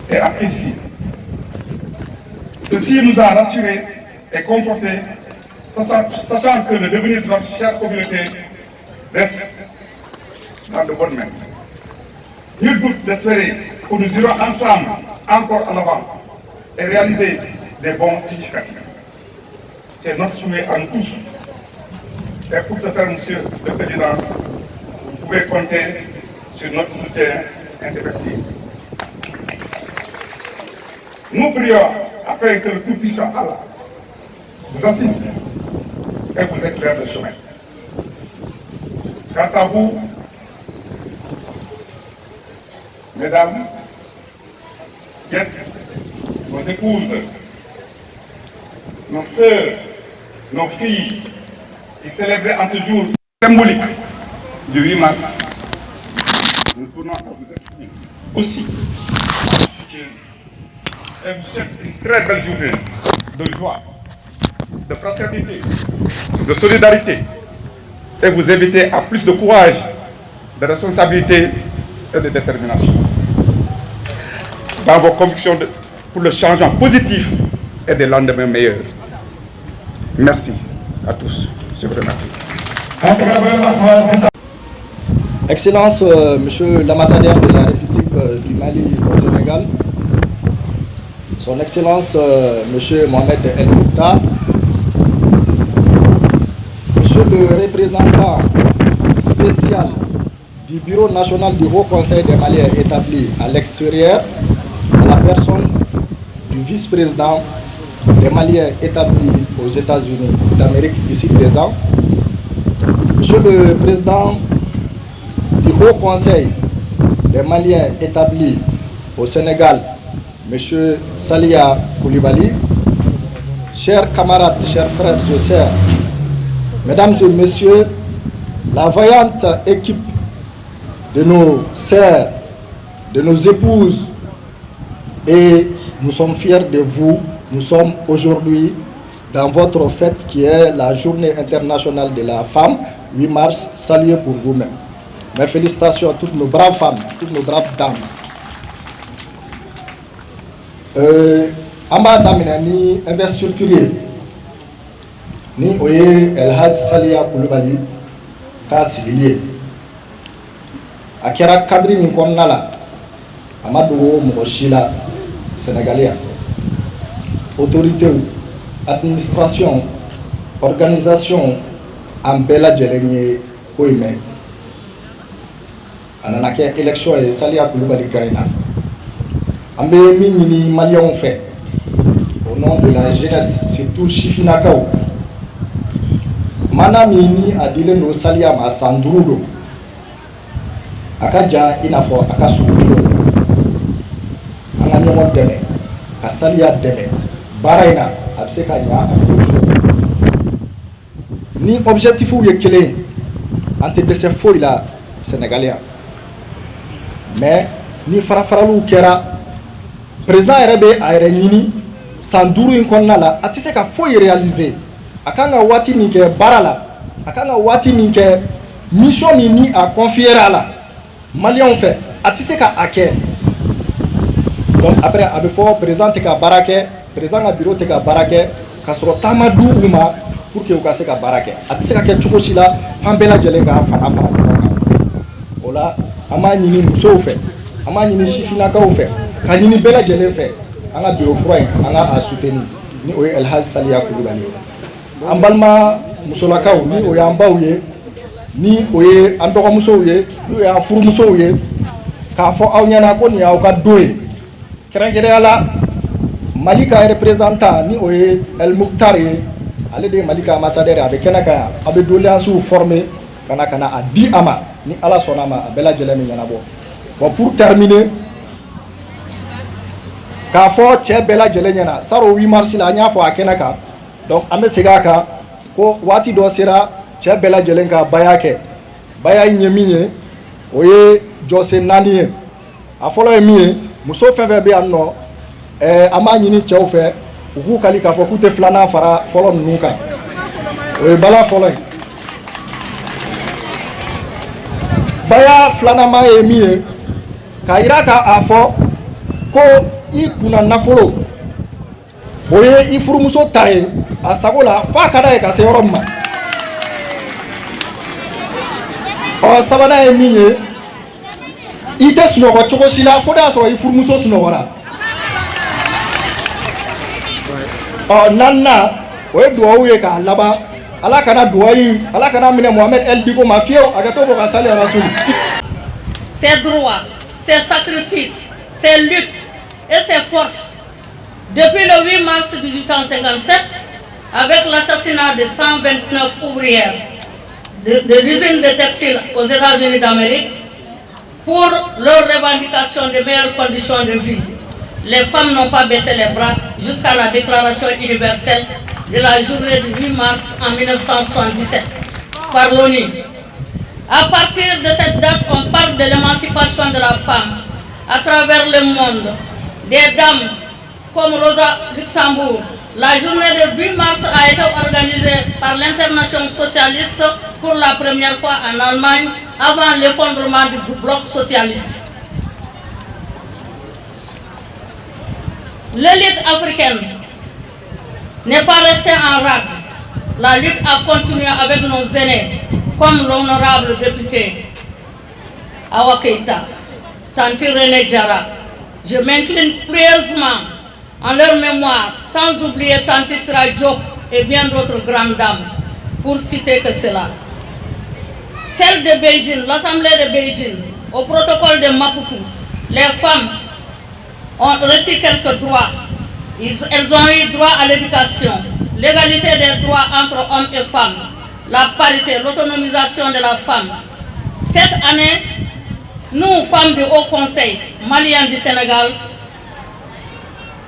et apprécié. Ceci nous a rassurés et confortés, sachant que le devenir de notre chère communauté reste dans de bonnes mains. Nul doute d'espérer que nous irons ensemble encore en avant et réaliser des bons significatifs. C'est notre souhait à nous tous. Et pour ce faire, Monsieur le Président, vous pouvez compter sur notre soutien indéfectible. Nous prions afin que le Tout-Puissant Allah vous assiste et vous éclaire le chemin. Quant à vous, mesdames, guettes, nos épouses, nos sœurs, nos filles, qui célébraient en ce jour symbolique du 8 mars, nous tournons à vous expliquer aussi et vous souhaite une très belle journée de joie, de fraternité, de solidarité et vous inviter à plus de courage, de responsabilité et de détermination dans vos convictions pour le changement positif et des lendemains meilleurs. Merci à tous. Je vous remercie. Excellence, Monsieur l'ambassadeur de la République du Mali au Sénégal, Son Excellence, Monsieur Mohamed El Mouktar, Monsieur le représentant spécial du Bureau national du Haut Conseil des Maliens établi à l'extérieur, à la personne du vice-président des Maliens établis aux États-Unis d'Amérique ici présent, Monsieur le président du Haut Conseil des Maliens établis au Sénégal, Monsieur Salia Koulibaly, chers camarades, chers frères et sœurs, mesdames et messieurs, la vaillante équipe de nos sœurs, de nos épouses, et nous sommes fiers de vous. Nous sommes aujourd'hui dans votre fête qui est la Journée internationale de la femme, 8 mars, saluez pour vous-même. Mes félicitations à toutes nos braves femmes, toutes nos braves dames. Amba damina ni investiture ni oye El Hadj Salia Koulibaly ka sigiliye a kɛra cadre min kɔnɔna la a ma dogo mɔgɔ si la sénégalais autorité administration organisation an bɛɛ lajɛlen ye ko in mɛn a nana kɛ élection ye Salia Koulibaly gagna. An bɛ min ɲini maliyɛnw fɛ au nom de la jeunesse surtout sifinakaw mana min ni a dilen don Salia ma san 5 don a ka jan i n'a fɔ a ka surun cogo min an ka ɲɔgɔn dɛmɛ ka Salia dɛmɛ baara in na a bɛ se ka ɲa a bɛ kɛ cogo min ni objectifu ye kelen ye an tɛ dɛsɛ foyi la sénégalais mais ni farafaraliw kɛra président yɛrɛ bɛ a yɛrɛ ɲini san 5 in kɔnɔna la a tɛ se ka foyi réaliser a kan ka waati min kɛ baara la a kan ka waati min kɛ mission min ni a confier a la maliyɛnw fɛ a tɛ se ka a kɛ donc après a bɛ fɔ président tɛ ka baara kɛ président ka bureau tɛ ka baara kɛ ka sɔrɔ taama di u ma pour que u ka se ka baara kɛ a tɛ se ka kɛ cogo si la f'an bɛɛ lajɛlen ka fara ɲɔgɔn kan o la an b'a ɲini musow fɛ an b'a ɲini sifinnakaw fɛ ka ɲini bɛɛ lajɛlen fɛ an ka bureau kura in an ka a soutenir ni o ye El Hadj Salia Koulibaly an balima musolakaw ni o y'an baw ye ni o ye an dɔgɔmusow ye ni o y'an furumusow ye k'a fɔ aw ɲɛna ko nin y'aw ka don ye kɛrɛnkɛrɛnya la Mali ka représentant ni o ye El Mouktar ye ale de ye Mali ka ambassadeur a bɛ kɛnɛ kan yan a bɛ doléances former ka na a di a ma ni Ala sɔnna a ma a bɛɛ lajɛlen bɛ ɲɛnabɔ. Bon pour terminer k'a fɔ cɛ bɛɛ lajɛlen ɲɛna saro 8 mars la an y'a fɔ a kɛnɛ kan donc an bɛ segin a kan ko waati dɔ sera cɛ bɛɛ lajɛlen ka baya kɛ baya in ye min ye o ye jɔsen 4 ye a fɔlɔ ye min ye muso fɛn fɛn bɛ yan nɔ an b'a ɲini cɛw fɛ u k'u kali k'a fɔ k'u tɛ filanan fara fɔlɔ ninnu kan o ye bala fɔlɔ ye baya filanan ye min ye k'a yira k'a fɔ ko i kunna nafolo o ye i furumuso ta ye a sago la f'a ka d'a ye ka se yɔrɔ min ma sabanan ye min ye i tɛ sunɔgɔ cogo si la fo n'a sɔrɔ i furumuso sunɔgɔra naaninan o ye duwawu ye k'a laban ala kana duwawu ala kana minɛ Mohamed El Dicko ma fiyewu a ka to bɔ ka sali Rasulu. Ses droits, ses sacrifices, ses luttes et ses forces depuis le 8 mars 1857 avec l'assassinat de 129 ouvrières de l'usine de textile aux États-Unis d'Amérique pour leur revendication de meilleures conditions de vie. Les femmes n'ont pas baissé les bras jusqu'à la déclaration universelle de la journée du 8 mars en 1977 par l'ONU. À partir de cette date, on parle de l'émancipation de la femme à travers le monde. Des dames comme Rosa Luxembourg. La journée du 8 mars a été organisée par l'International socialiste pour la première fois en Allemagne avant l'effondrement du bloc socialiste. L'élite africaine n'est pas restée en rade. La lutte a continué avec nos aînés, comme l'honorable député Awa Keïta, Tanti René Diarra. Je m'incline pieusement en leur mémoire, sans oublier Tanti Sira Diop et bien d'autres grandes dames, pour citer que cela. Celle de Beijing, l'Assemblée de Beijing, au protocole de Maputo, les femmes ont reçu quelques droits. Elles ont eu droit à l'éducation, l'égalité des droits entre hommes et femmes, la parité, l'autonomisation de la femme. Cette année, nous, femmes du Haut Conseil malien du Sénégal,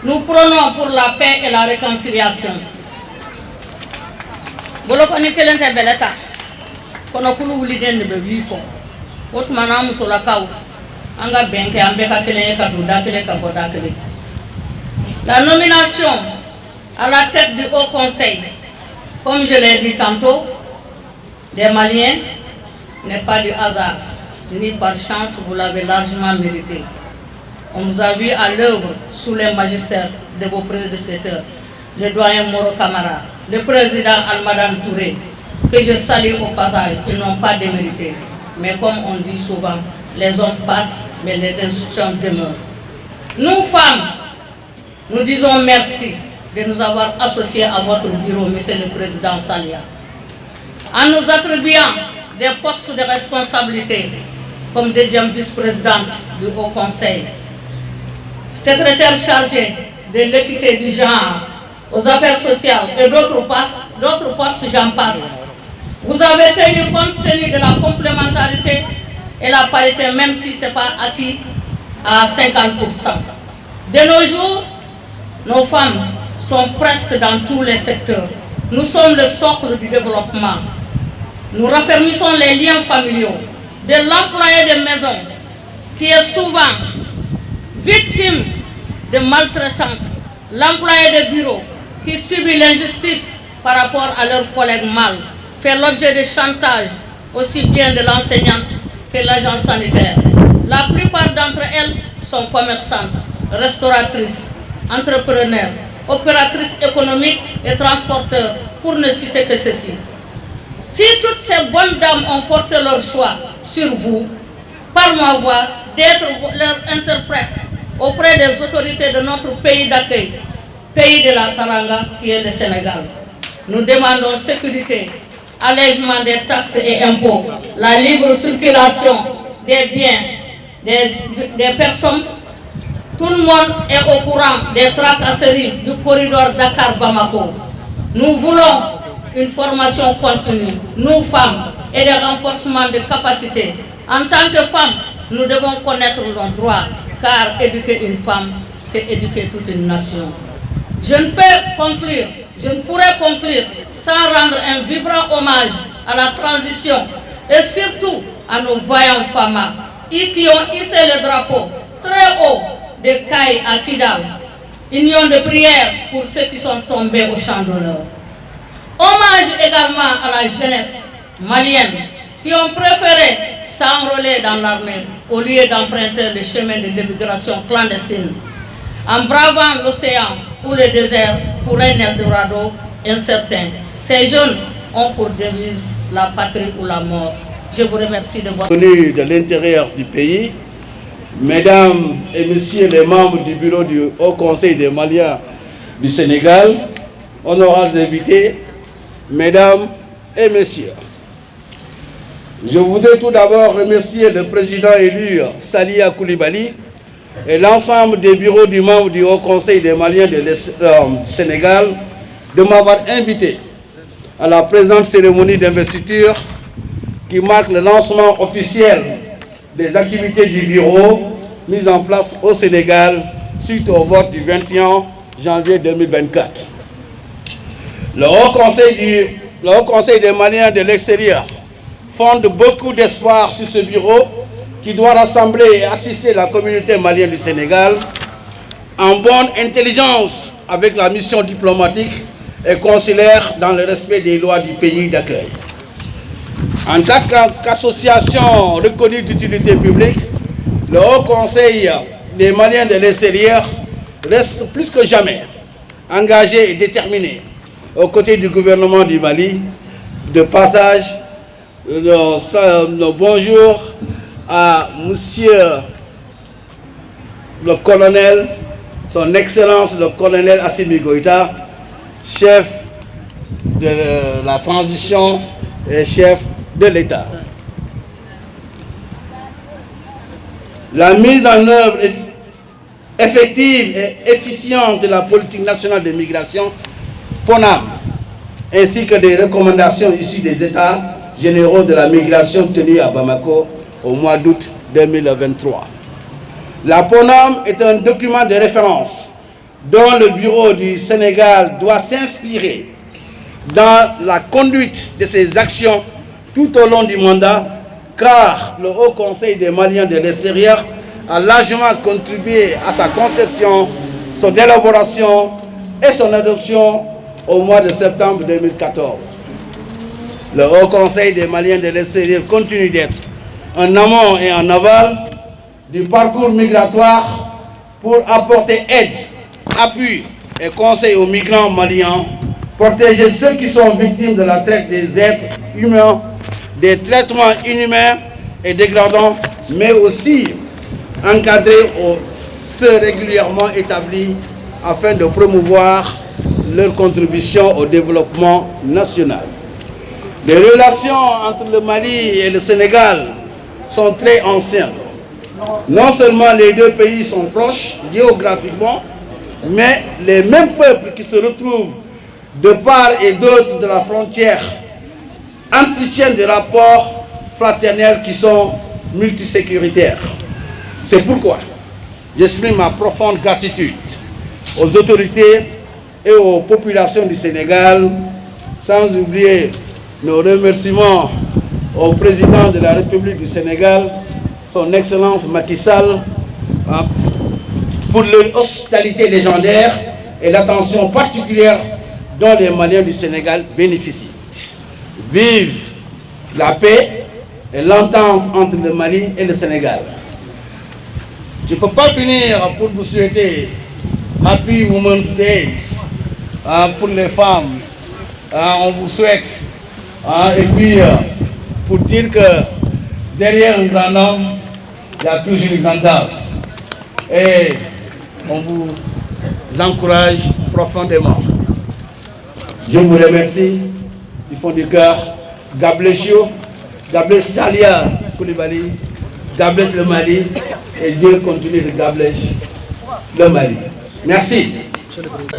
nous prenons pour la paix et la réconciliation. Bolokoni kelente beleta, kono kulu wuliden de bevifo. Otmana musola kaw, anga benke ambeka kele ka duda kele ka boda kele. La nomination à la tête du Haut Conseil, comme je l'ai dit tantôt, des Maliens n'est pas du hasard, ni par chance, vous l'avez largement mérité. On nous a vu à l'œuvre sous les magistères de vos prédécesseurs, le doyen Moro Camara, le président Almadan Touré, que je salue au passage, ils n'ont pas démérité. Mais comme on dit souvent, les hommes passent, mais les institutions demeurent. Nous, femmes, nous disons merci de nous avoir associés à votre bureau, Monsieur le Président Salia. En nous attribuant des postes de responsabilité, comme deuxième vice-présidente du Haut Conseil, secrétaire chargé de l'équité du genre, aux affaires sociales et d'autres postes, j'en passe. Vous avez tenu compte de la complémentarité et la parité, même si ce n'est pas acquis à 50%. De nos jours, nos femmes sont presque dans tous les secteurs. Nous sommes le socle du développement. Nous raffermissons les liens familiaux de l'employé de maison qui est souvent victime de maltraitance, l'employé de bureau qui subit l'injustice par rapport à leurs collègues mâles, fait l'objet de chantage aussi bien de l'enseignante que l'agent sanitaire. La plupart d'entre elles sont commerçantes, restauratrices, entrepreneurs, opératrices économiques et transporteurs, pour ne citer que ceci. Si toutes ces bonnes dames ont porté leur choix sur vous, par ma voix, d'être leur interprète auprès des autorités de notre pays d'accueil, pays de la Taranga qui est le Sénégal. Nous demandons sécurité, allègement des taxes et impôts, la libre circulation des biens, des personnes. Tout le monde est au courant des tracasseries du corridor Dakar-Bamako. Nous voulons une formation continue, nous femmes, et des renforcements de capacités. En tant que femmes, nous devons connaître nos droits, car éduquer une femme, c'est éduquer toute une nation. Je ne pourrais conclure sans rendre un vibrant hommage à la transition et surtout à nos vaillants femmes qui ont hissé le drapeau très haut de Caille à Kidal. Union de prière pour ceux qui sont tombés au champ d'honneur. Hommage également à la jeunesse malienne qui ont préféré s'enrôler dans l'armée au lieu d'emprunter le chemin de l'immigration clandestine. en bravant l'océan ou le désert pour un Eldorado incertain. Ces jeunes ont pour devise la patrie ou la mort. Je vous remercie de votre... Venus de l'intérieur du pays, mesdames et messieurs les membres du bureau du Haut Conseil des Maliens du Sénégal, honorables invités, mesdames et messieurs. Je voudrais tout d'abord remercier le président élu Salia Koulibaly et l'ensemble des bureaux du membre du Haut Conseil des Maliens du Sénégal de m'avoir invité à la présente cérémonie d'investiture qui marque le lancement officiel des activités du bureau mises en place au Sénégal suite au vote du 21 janvier 2024. Le Haut Conseil des Maliens de l'extérieur fonde beaucoup d'espoir sur ce bureau qui doit rassembler et assister la communauté malienne du Sénégal en bonne intelligence avec la mission diplomatique et consulaire dans le respect des lois du pays d'accueil. En tant qu'association reconnue d'utilité publique, le Haut Conseil des Maliens de l'extérieur reste plus que jamais engagé et déterminé aux côtés du gouvernement du Mali. De passage, nos bonjours à Monsieur le colonel, son Excellence le colonel Assimi Goïta, chef de la transition et chef de l'État. La mise en œuvre effective et efficiente de la politique nationale de migration, PONAM, ainsi que des recommandations issues des États généraux de la migration tenus à Bamako au mois d'août 2023. La PONAM est un document de référence dont le bureau du Sénégal doit s'inspirer dans la conduite de ses actions tout au long du mandat, car le Haut Conseil des Maliens de l'extérieur a largement contribué à sa conception, son élaboration et son adoption au mois de septembre 2014. Le Haut Conseil des Maliens de l'extérieur continue d'être en amont et en aval du parcours migratoire pour apporter aide, appui et conseil aux migrants maliens, protéger ceux qui sont victimes de la traite des êtres humains, des traitements inhumains et dégradants, mais aussi encadrer ceux régulièrement établis afin de promouvoir leur contribution au développement national. Les relations entre le Mali et le Sénégal sont très anciennes. Non seulement les deux pays sont proches géographiquement, mais les mêmes peuples qui se retrouvent de part et d'autre de la frontière entretiennent des rapports fraternels qui sont multisécuritaires. C'est pourquoi j'exprime ma profonde gratitude aux autorités et aux populations du Sénégal, sans oublier nos remerciements au président de la République du Sénégal, son Excellence Macky Sall, pour leur hospitalité légendaire et l'attention particulière dont les Maliens du Sénégal bénéficient. Vive la paix et l'entente entre le Mali et le Sénégal. Je ne peux pas finir pour vous souhaiter Happy Women's Day pour les femmes. On vous souhaite. Et puis, pour dire que derrière un grand homme, il y a toujours une grande dame. Et on vous encourage profondément. Je vous remercie du fond du cœur. God bless you. God bless Salia Koulibaly. God bless le Mali. Et Dieu continue de God bless le Mali. Merci.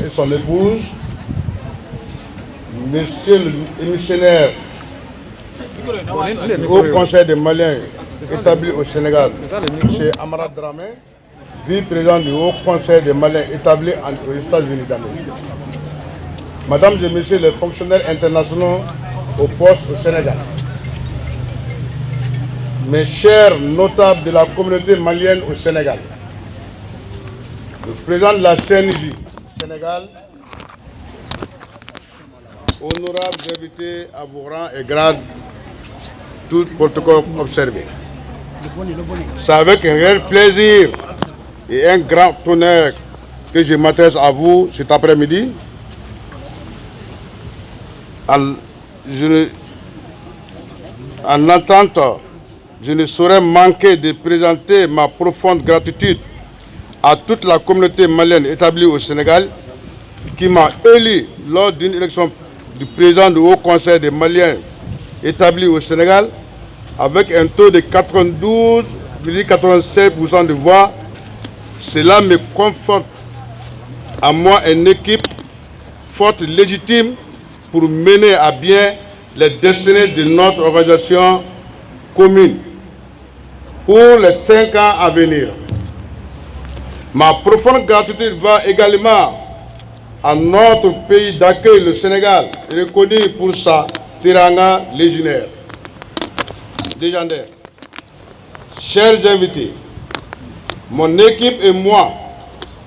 Et son épouse, Monsieur le missionnaire au Conseil des Maliens établi au Sénégal, M. Amara Dramé, vice-président du Haut Conseil des Maliens établi aux États-Unis d'Amérique. Mesdames et Messieurs les fonctionnaires internationaux au poste au Sénégal, mes chers notables de la communauté malienne au Sénégal, le président de la CNJ Sénégal, honorables invités à vos rangs et grades, tout protocole observé. C'est avec un réel plaisir et un grand honneur que je m'adresse à vous cet après-midi. En attente, je ne saurais manquer de présenter ma profonde gratitude à toute la communauté malienne établie au Sénégal qui m'a élu lors d'une élection du président du Haut Conseil des Maliens établi au Sénégal avec un taux de 92,87% de voix. Cela me conforte à moi une équipe forte, légitime pour mener à bien les destinées de notre organisation commune pour les 5 ans à venir. Ma profonde gratitude va également à notre pays d'accueil, le Sénégal, reconnu pour sa teranga légendaire. Chers invités, mon équipe et moi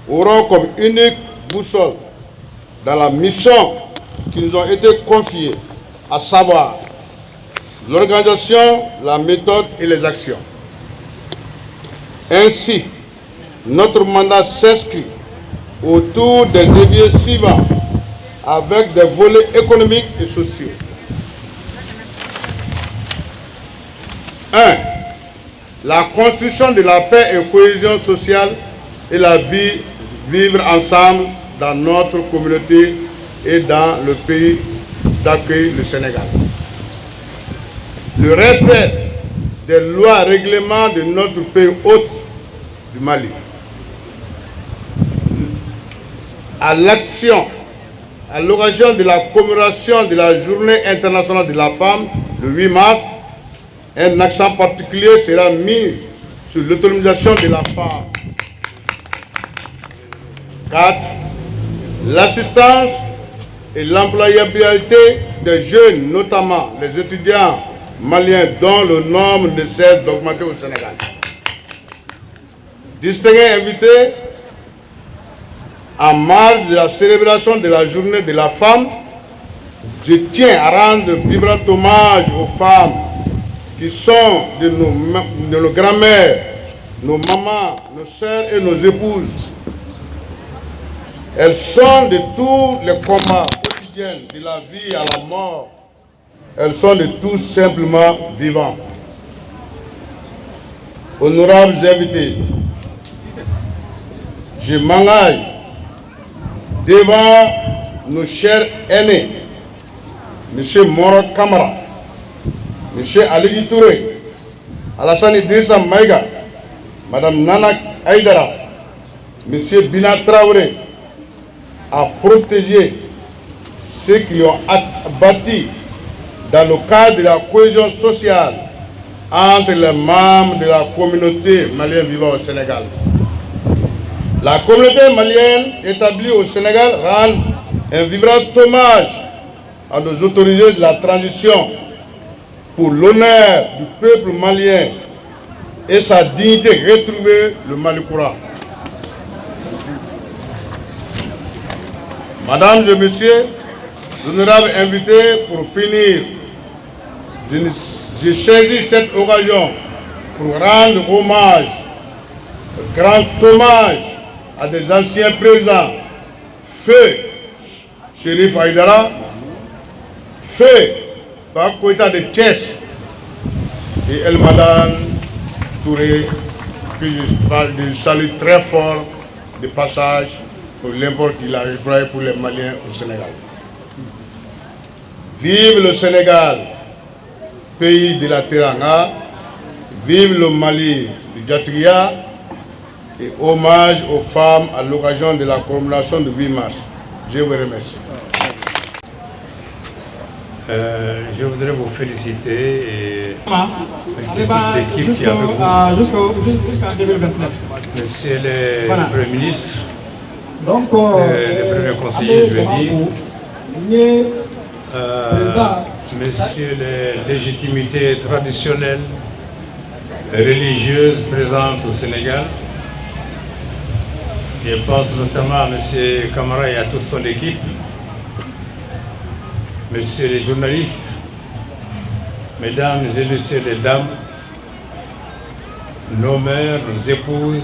aurons comme unique boussole dans la mission qui nous a été confiée, à savoir l'organisation, la méthode et les actions. Ainsi, notre mandat s'inscrit autour des leviers suivants avec des volets économiques et sociaux. 1. La construction de la paix et cohésion sociale et la vie, vivre ensemble dans notre communauté et dans le pays d'accueil, le Sénégal. Le respect des lois et règlements de notre pays hôte du Mali. À l'action, à l'occasion de la commémoration de la Journée internationale de la femme, le 8 mars, un accent particulier sera mis sur l'autonomisation de la femme. 4. L'assistance et l'employabilité des jeunes, notamment les étudiants maliens dont le nombre ne cesse d'augmenter au Sénégal. Distingués invités, en marge de la célébration de la Journée de la femme, je tiens à rendre vibrant hommage aux femmes qui sont de nos grand-mères, nos mamans, nos sœurs et nos épouses. Elles sont de tous les combats quotidiens, de la vie à la mort. Elles sont de tous simplement vivants. Honorables invités, je m'engage devant nos chers aînés, M. Moro Kamara, M. Ali Touré, Alassane Idrissa Maïga, Mme Nana Aïdara, M. Bina Traoré, à protéger ceux qui ont bâti dans le cadre de la cohésion sociale entre les membres de la communauté malienne vivant au Sénégal. La communauté malienne établie au Sénégal rend un vibrant hommage à nos autorités de la transition pour l'honneur du peuple malien et sa dignité retrouvée le Malikoura. Mesdames et messieurs, honorables invités, pour finir, j'ai saisi cette occasion pour rendre hommage, grand hommage à des anciens présidents, Feu Chérif Aïdara, Feu Bakoïta de Thiès et El Madan Touré, que je salue très fort de passage pour l'import qu'il a employé pour les Maliens au Sénégal. Vive le Sénégal, pays de la Teranga, vive le Mali du Djatria, et hommage aux femmes à l'occasion de la commémoration du 8 mars. Je vous remercie. Je voudrais vous féliciter et toute l'équipe qui a avec vous. Jusqu'en 2029. Monsieur le Premier ministre, Donc, le Premier conseiller, je veux dire, Monsieur les légitimités traditionnelles, religieuses présentes au Sénégal, je pense notamment à M. Kamara et à toute son équipe, Messieurs les journalistes, Mesdames et Messieurs les dames, nos mères, nos épouses,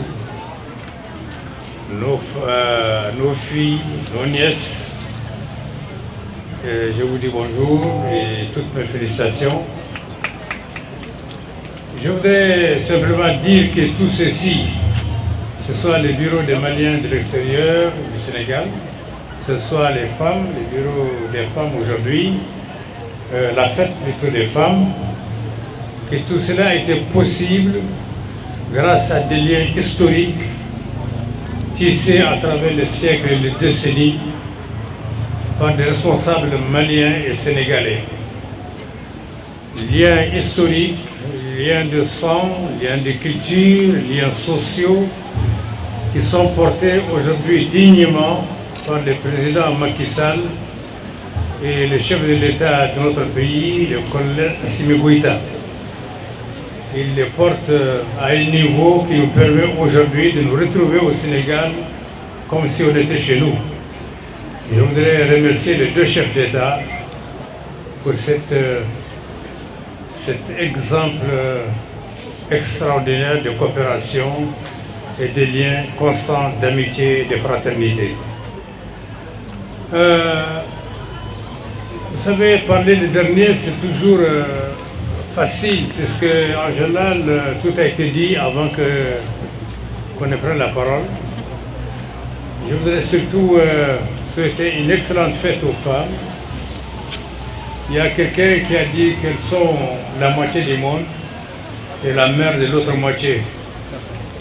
nos filles, nos nièces. Je vous dis bonjour et toutes mes félicitations. Je voudrais simplement dire que tout ceci, ce soit les bureaux des Maliens de l'extérieur du Sénégal, ce soit les femmes, les bureaux des femmes aujourd'hui, la fête plutôt des femmes, que tout cela a été possible grâce à des liens historiques tissés à travers les siècles et les décennies par des responsables maliens et sénégalais. Liens historiques, liens de sang, liens de culture, liens sociaux qui sont portés aujourd'hui dignement par le président Macky Sall et le chef de l'État de notre pays, le colonel Assimi Goïta. Il les porte à un niveau qui nous permet aujourd'hui de nous retrouver au Sénégal comme si on était chez nous. Je voudrais remercier les deux chefs d'État pour cet exemple extraordinaire de coopération et de liens constants d'amitié et de fraternité. Vous savez, parler le dernier, c'est toujours facile, puisque en général, tout a été dit avant qu'on ne prenne la parole. Je voudrais surtout souhaiter une excellente fête aux femmes. Il y a quelqu'un qui a dit qu'elles sont la moitié du monde et la mère de l'autre moitié.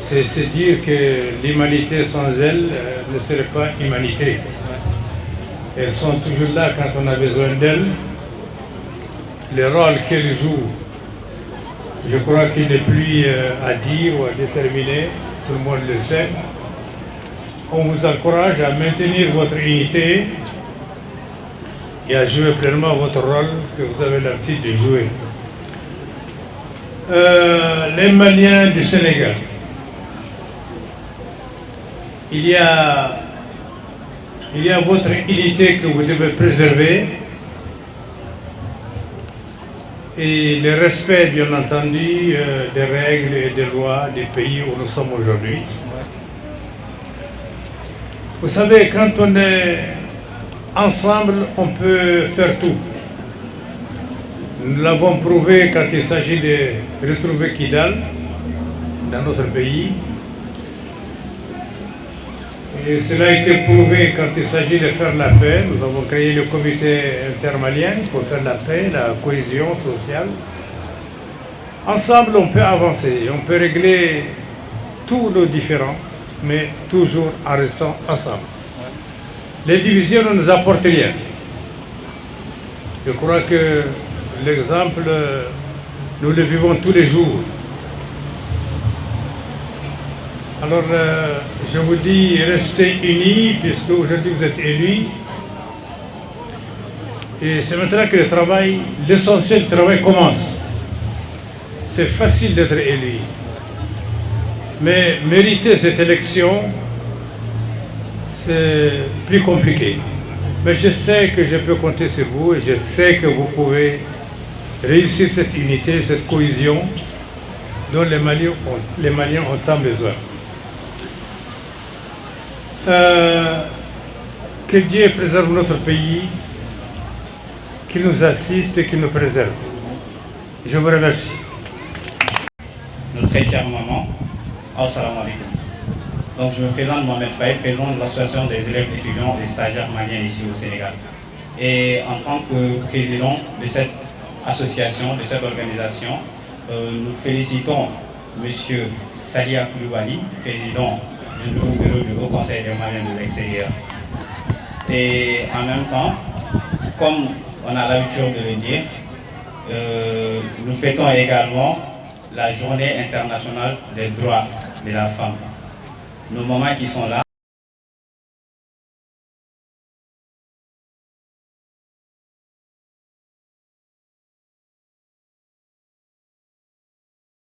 C'est dire que l'humanité sans elles ne serait pas humanité. Elles sont toujours là quand on a besoin d'elles. Le rôle qu'elles jouent, je crois qu'il n'est plus à dire ou à déterminer, tout le monde le sait. On vous encourage à maintenir votre unité et à jouer pleinement votre rôle que vous avez l'habitude de jouer. Les Maliens du Sénégal, il y a votre unité que vous devez préserver et le respect, bien entendu, des règles et des lois du pays où nous sommes aujourd'hui. Vous savez, quand on est ensemble, on peut faire tout. Nous l'avons prouvé quand il s'agit de retrouver Kidal dans notre pays. Et cela a été prouvé quand il s'agit de faire la paix. Nous avons créé le comité intermalien pour faire la paix, la cohésion sociale. Ensemble, on peut avancer, on peut régler tous nos différends, mais toujours en restant ensemble. Les divisions ne nous apportent rien. Je crois que l'exemple, nous le vivons tous les jours. Alors, je vous dis, restez unis, puisque aujourd'hui vous êtes élus. Et c'est maintenant que le travail, l'essentiel du travail commence. C'est facile d'être élu. Mais mériter cette élection, c'est plus compliqué. Mais je sais que je peux compter sur vous et je sais que vous pouvez réussir cette unité, cette cohésion dont les Maliens ont tant besoin. Que Dieu préserve notre pays, qu'il nous assiste et qu'il nous préserve. Je vous remercie. Notre très chère maman, assalamu alaikum. Donc je me présente Mohamed Faye, président de l'association des élèves étudiants et stagiaires maliens ici au Sénégal. Et en tant que président de cette association, de cette organisation, nous félicitons M. Sadia Koulibaly, président du nouveau bureau du Haut Conseil des Maliens de l'extérieur. Et en même temps, comme on a l'habitude de le dire, nous fêtons également la Journée internationale des droits de la femme. Nos mamans qui sont là,